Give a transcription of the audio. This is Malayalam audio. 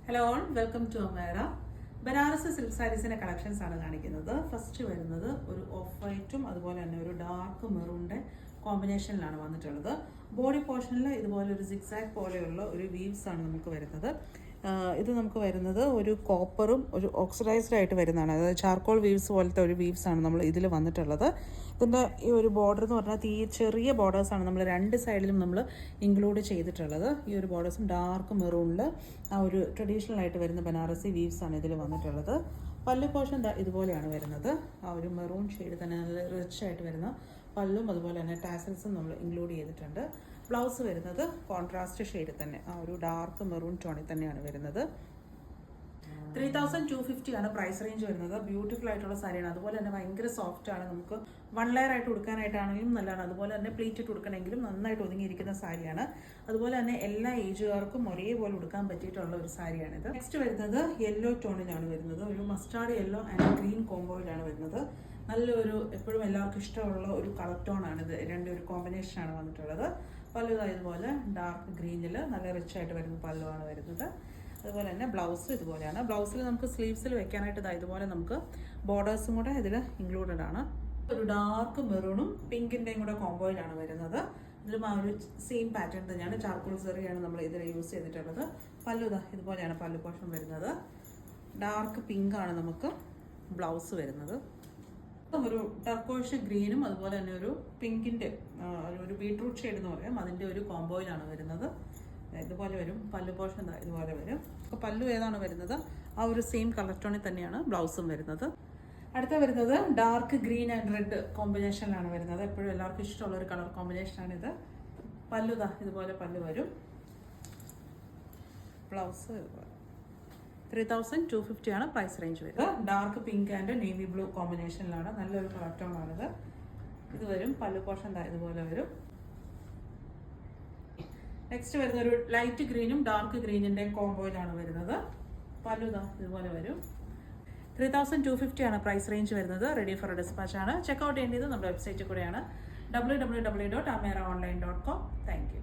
Hello all, welcome to Amera. Banaras silk സാരീസിൻ്റെ കളക്ഷൻസ് ആണ് കാണിക്കുന്നത്. ഫസ്റ്റ് വരുന്നത് ഒരു ഓഫ് വൈറ്റും അതുപോലെ തന്നെ ഒരു ഡാർക്ക് മെറൂണിൻ്റെ കോമ്പിനേഷനിലാണ് വന്നിട്ടുള്ളത്. ബോഡി പോർഷനിൽ ഇതുപോലെ ഒരു സിക്സാക് പോലെയുള്ള ഒരു വീവ്സ് ആണ് നമുക്ക് വരുന്നത്. ഇത് നമുക്ക് വരുന്നത് ഒരു കോപ്പറും ഒരു ഓക്സിഡൈസ്ഡ് ആയിട്ട് വരുന്നതാണ്. അതായത് ചാർക്കോൾ വീവ്സ് പോലത്തെ ഒരു വീവ്സ് ആണ് നമ്മൾ ഇതിൽ വന്നിട്ടുള്ളത്. ഇതിൻ്റെ ഈ ഒരു ബോർഡർ എന്ന് പറഞ്ഞാൽ ചെറിയ ബോർഡേഴ്സാണ് നമ്മൾ രണ്ട് സൈഡിലും നമ്മൾ ഇൻക്ലൂഡ് ചെയ്തിട്ടുള്ളത്. ഈ ഒരു ബോർഡേഴ്സും ഡാർക്ക് മെറൂണിൽ ആ ഒരു ട്രഡീഷണൽ ആയിട്ട് വരുന്ന ബനാറസി വീവ്സ് ആണ് ഇതിൽ വന്നിട്ടുള്ളത്. പല്ലു പോർഷൻ ഇതുപോലെയാണ് വരുന്നത്. ആ ഒരു മെറൂൺ ഷെയ്ഡ് തന്നെ നല്ല റിച്ച് ആയിട്ട് വരുന്ന പല്ലും അതുപോലെ തന്നെ ടാസൽസും നമ്മൾ ഇൻക്ലൂഡ് ചെയ്തിട്ടുണ്ട്. ബ്ലൗസ് വരുന്നത് കോൺട്രാസ്റ്റ് ഷെയ്ഡ് തന്നെ ആ ഒരു ഡാർക്ക് മെറൂൺ ടോണിൽ തന്നെയാണ് വരുന്നത്. 3250 ആണ് പ്രൈസ് റേഞ്ച് വരുന്നത്. ബ്യൂട്ടിഫുൾ ആയിട്ടുള്ള സാരിയാണ്. അതുപോലെ തന്നെ ഭയങ്കര സോഫ്റ്റ് ആണ്. നമുക്ക് വൺ ലെയർ ആയിട്ട് ഉടുക്കാനായിട്ടാണെങ്കിലും നല്ലതാണ്. അതുപോലെ തന്നെ പ്ലീറ്റ് ഇട്ട് ഉടുക്കണമെങ്കിലും നന്നായിട്ട് ഒതുങ്ങിയിരിക്കുന്ന സാരിയാണ്. അതുപോലെ തന്നെ എല്ലാ ഏജുകാർക്കും ഒരേപോലെ ഉടുക്കാൻ പറ്റിയിട്ടുള്ള ഒരു സാരിയാണിത്. നെക്സ്റ്റ് വരുന്നത് യെല്ലോ ടോണിലാണ് വരുന്നത്. ഒരു മസ്റ്റാർഡ് യെല്ലോ ആൻഡ് ഗ്രീൻ കോംബോയിലാണ് വരുന്നത്. നല്ലൊരു എപ്പോഴും എല്ലാവർക്കും ഇഷ്ടമുള്ള ഒരു കളർ ടോണാണിത്. ഒരു കോമ്പിനേഷനാണ് വന്നിട്ടുള്ളത്. പല്ലു ഇതുപോലെ ഡാർക്ക് ഗ്രീനിൽ നല്ല റിച്ച് ആയിട്ട് വരുന്ന പല്ലുവാണ് വരുന്നത്. അതുപോലെ തന്നെ ബ്ലൗസ് ഇതുപോലെയാണ്. ബ്ലൗസിൽ നമുക്ക് സ്ലീവ്സിൽ വെക്കാനായിട്ട് ഇതുപോലെ നമുക്ക് ബോർഡേഴ്സും കൂടെ ഇതിൽ ഇൻക്ലൂഡഡ് ആണ്. ഒരു ഡാർക്ക് മെറൂണും പിങ്കിൻ്റെയും കൂടെ കോംബോയിലാണ് വരുന്നത്. ഇതിലും ആ ഒരു സെയിം പാറ്റേൺ തന്നെയാണ്. ചാർക്കോൾ സെറിയാണ് നമ്മൾ ഇതിൽ യൂസ് ചെയ്തിട്ടുള്ളത്. പല്ലു ഇതുപോലെയാണ് പല്ലു പോർഷൻ വരുന്നത്. ഡാർക്ക് പിങ്ക് ആണ് നമുക്ക് ബ്ലൗസ് വരുന്നത്. ഒരു ടർക്കോഷ് ഗ്രീനും അതുപോലെ തന്നെ ഒരു പിങ്കിൻ്റെ ഒരു ബീട്രൂട്ട് ഷെയ്ഡ് എന്ന് പറയാം, അതിൻ്റെ ഒരു കോംബോയിലാണ് വരുന്നത്. ഇതുപോലെ വരും പല്ലു പോർഷൻ. ഇതുപോലെ വരും. അപ്പോൾ പല്ലു ഏതാണ് വരുന്നത് ആ ഒരു സെയിം കളർ ടോണിൽ തന്നെയാണ് ബ്ലൗസും വരുന്നത്. അടുത്ത വരുന്നത് ഡാർക്ക് ഗ്രീൻ ആൻഡ് റെഡ് കോമ്പിനേഷനിലാണ് വരുന്നത്. എപ്പോഴും എല്ലാവർക്കും ഇഷ്ടമുള്ള ഒരു കളർ കോമ്പിനേഷനാണിത്. പല്ലു ഇതുപോലെ പല്ലു വരും. ബ്ലൗസ് ഇതുപോലെ 3250 ആണ് പ്രൈസ് റേഞ്ച് വരുന്നത്. Dark pink and navy blue കോമ്പിനേഷനിലാണ്. നല്ലൊരു കളർ ടോണാണിത്. ഇത് വരും പല്ലു പോർഷൻ ഇതുപോലെ വരും. നെക്സ്റ്റ് വരുന്ന ഒരു ലൈറ്റ് ഗ്രീനും ഡാർക്ക് ഗ്രീനിൻ്റെയും കോംബോയിലാണ് വരുന്നത്. പല്ലു ഇതുപോലെ വരും. 3250 ആണ് പ്രൈസ് റേഞ്ച് വരുന്നത്. റെഡി ഫോർ ഡിസ്പാച്ച് ആണ്. ചെക്കൗട്ട് ചെയ്യേണ്ടത് നമ്മുടെ വെബ്സൈറ്റിൽ കൂടെയാണ് www.ameraonline.com. Thank you.